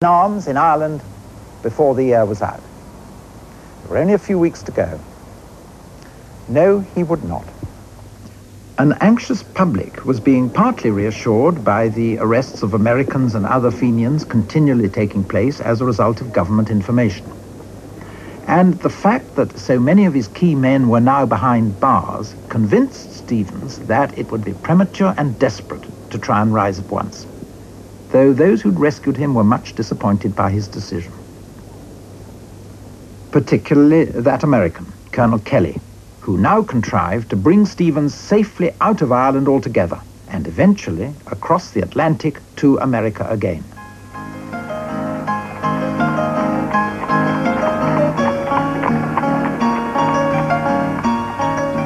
arms in Ireland before the year was out. There were only a few weeks to go. No, he would not. An anxious public was being partly reassured by the arrests of Americans and other Fenians continually taking place as a result of government information. And the fact that so many of his key men were now behind bars convinced Stevens that it would be premature and desperate to try and rise at once, though those who'd rescued him were much disappointed by his decision. Particularly that American, Colonel Kelly, who now contrived to bring Stevens safely out of Ireland altogether and eventually across the Atlantic to America again.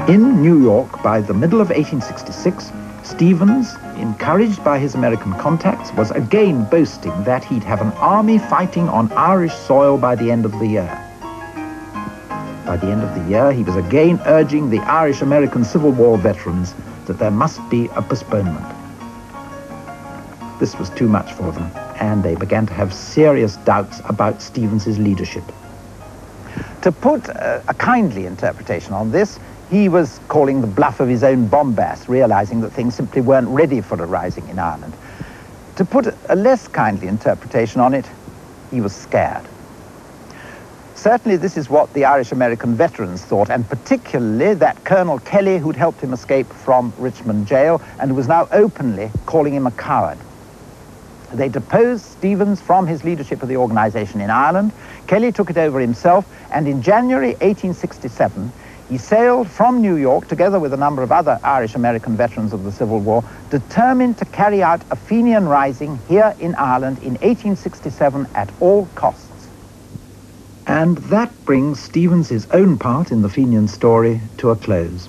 In New York, by the middle of 1866, Stevens, encouraged by his American contacts, was again boasting that he'd have an army fighting on Irish soil by the end of the year. By the end of the year, he was again urging the Irish-American Civil War veterans that there must be a postponement. This was too much for them, and they began to have serious doubts about Stevens's leadership. To put a kindly interpretation on this, he was calling the bluff of his own bombast, realizing that things simply weren't ready for a rising in Ireland. To put a less kindly interpretation on it, he was scared. Certainly this is what the Irish-American veterans thought, and particularly that Colonel Kelly who'd helped him escape from Richmond jail and who was now openly calling him a coward. They deposed Stevens from his leadership of the organization in Ireland. Kelly took it over himself, and in January 1867, he sailed from New York, together with a number of other Irish-American veterans of the Civil War, determined to carry out a Fenian rising here in Ireland in 1867 at all costs. And that brings Stevens' own part in the Fenian story to a close.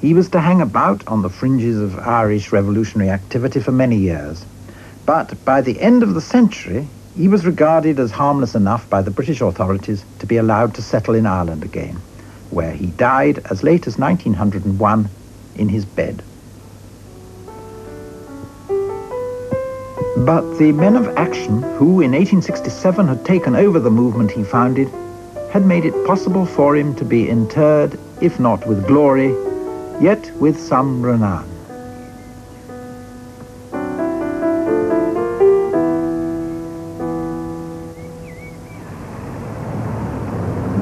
He was to hang about on the fringes of Irish revolutionary activity for many years, but by the end of the century, he was regarded as harmless enough by the British authorities to be allowed to settle in Ireland again, where he died as late as 1901 in his bed. But the men of action who in 1867 had taken over the movement he founded had made it possible for him to be interred, if not with glory, yet with some renown.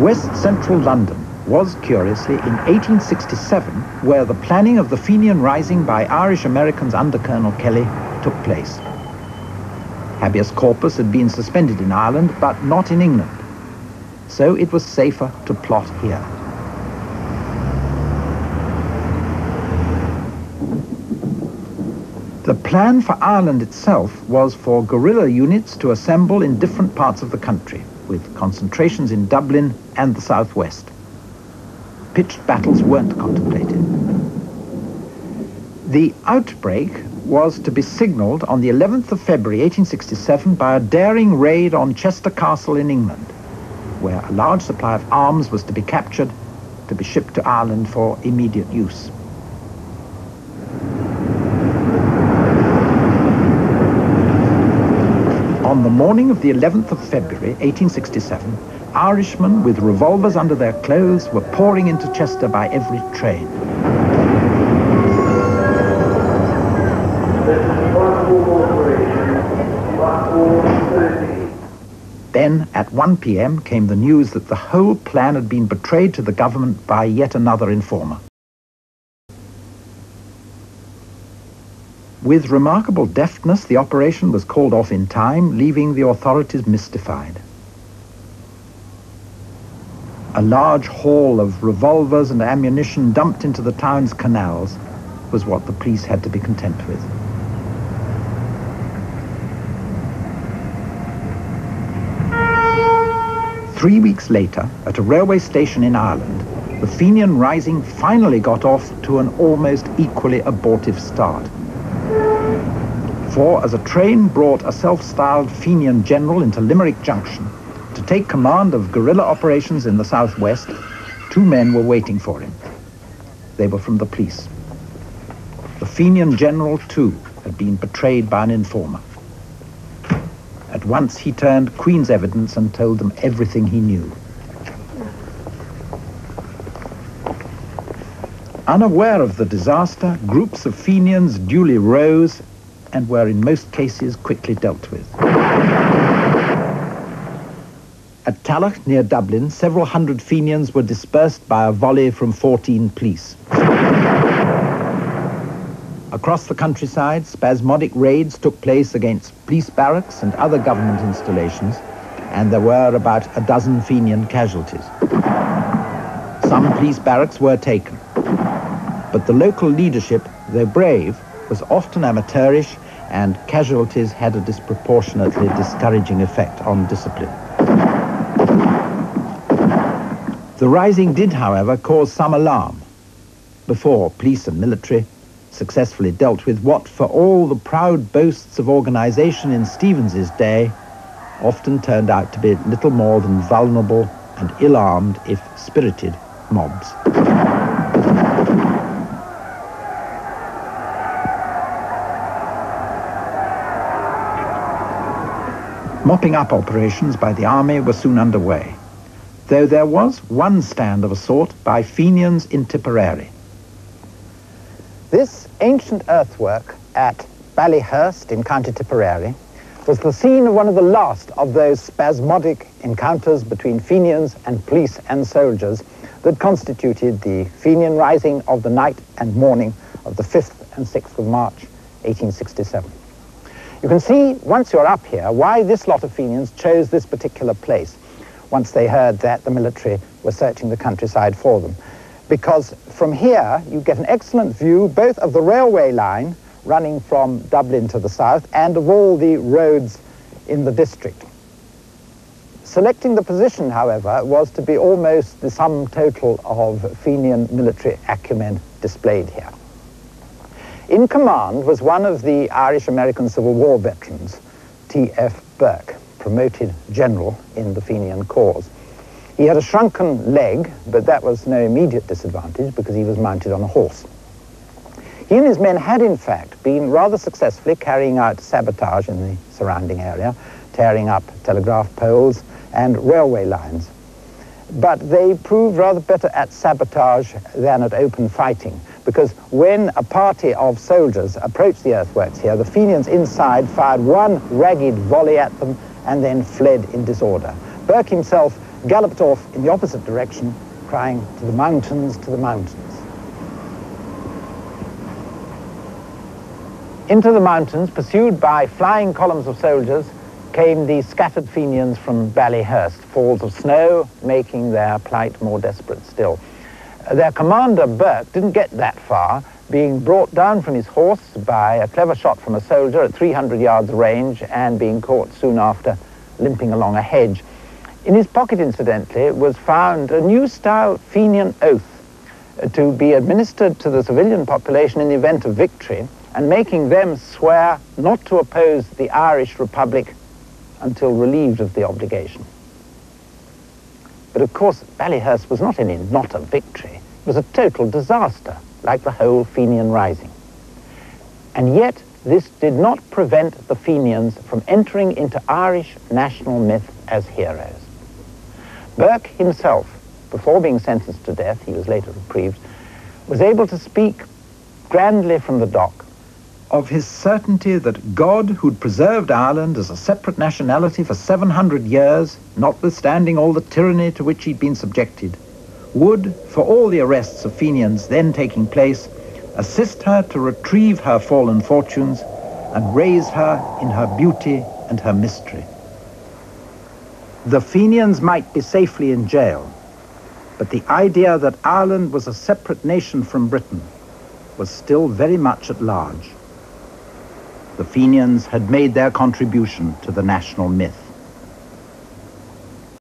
West Central London was, curiously, in 1867 where the planning of the Fenian Rising by Irish Americans under Colonel Kelly took place. Habeas corpus had been suspended in Ireland, but not in England, so it was safer to plot here. The plan for Ireland itself was for guerrilla units to assemble in different parts of the country, with concentrations in Dublin and the southwest. Pitched battles weren't contemplated. The outbreak was to be signalled on the 11th of February 1867 by a daring raid on Chester Castle in England, where a large supply of arms was to be captured to be shipped to Ireland for immediate use. On the morning of the 11th of February 1867, Irishmen with revolvers under their clothes were pouring into Chester by every train. Then, at 1 p.m., came the news that the whole plan had been betrayed to the government by yet another informer. With remarkable deftness, the operation was called off in time, leaving the authorities mystified. A large haul of revolvers and ammunition dumped into the town's canals was what the police had to be content with. Three weeks later, at a railway station in Ireland, the Fenian Rising finally got off to an almost equally abortive start. For as a train brought a self-styled Fenian general into Limerick Junction to take command of guerrilla operations in the southwest, two men were waiting for him. They were from the police. The Fenian general, too, had been betrayed by an informer. At At once he turned Queen's evidence and told them everything he knew. Unaware of the disaster, groups of Fenians duly rose and were in most cases quickly dealt with. At Tallaght, near Dublin, several hundred Fenians were dispersed by a volley from 14 police. Across the countryside, spasmodic raids took place against police barracks and other government installations, and there were about a dozen Fenian casualties. Some police barracks were taken, but the local leadership, though brave, was often amateurish, and casualties had a disproportionately discouraging effect on discipline. The rising did, however, cause some alarm before police and military successfully dealt with what, for all the proud boasts of organization in Stevens's day, often turned out to be little more than vulnerable and ill-armed, if spirited, mobs. Mopping up operations by the army were soon underway, though there was one stand of a sort by Fenians in Tipperary. This ancient earthwork at Ballyhurst in County Tipperary was the scene of one of the last of those spasmodic encounters between Fenians and police and soldiers that constituted the Fenian Rising of the night and morning of the 5th and 6th of March, 1867. You can see, once you're up here, why this lot of Fenians chose this particular place once they heard that the military were searching the countryside for them. Because from here you get an excellent view both of the railway line running from Dublin to the south and of all the roads in the district. Selecting the position, however, was to be almost the sum total of Fenian military acumen displayed here. In command was one of the Irish-American Civil War veterans, T.F. Burke, promoted general in the Fenian cause. He had a shrunken leg, but that was no immediate disadvantage because he was mounted on a horse. He and his men had, in fact, been rather successfully carrying out sabotage in the surrounding area, tearing up telegraph poles and railway lines. But they proved rather better at sabotage than at open fighting, because when a party of soldiers approached the earthworks here, the Fenians inside fired one ragged volley at them and then fled in disorder. Burke himself galloped off in the opposite direction, crying, "To the mountains, to the mountains." Into the mountains, pursued by flying columns of soldiers, came the scattered Fenians from Ballyhurst, falls of snow making their plight more desperate still. Their commander, Burke, didn't get that far, being brought down from his horse by a clever shot from a soldier at 300 yards range and being caught soon after limping along a hedge. In his pocket, incidentally, was found a new-style Fenian oath to be administered to the civilian population in the event of victory, and making them swear not to oppose the Irish Republic until relieved of the obligation. But of course, Ballyhurst was not only not a victory, it was a total disaster, like the whole Fenian Rising. And yet, this did not prevent the Fenians from entering into Irish national myth as heroes. Burke himself, before being sentenced to death, he was later reprieved, was able to speak grandly from the dock of his certainty that God, who'd preserved Ireland as a separate nationality for 700 years, notwithstanding all the tyranny to which he'd been subjected, would, for all the arrests of Fenians then taking place, assist her to retrieve her fallen fortunes and raise her in her beauty and her mystery. The Fenians might be safely in jail, but the idea that Ireland was a separate nation from Britain was still very much at large. The Fenians had made their contribution to the national myth.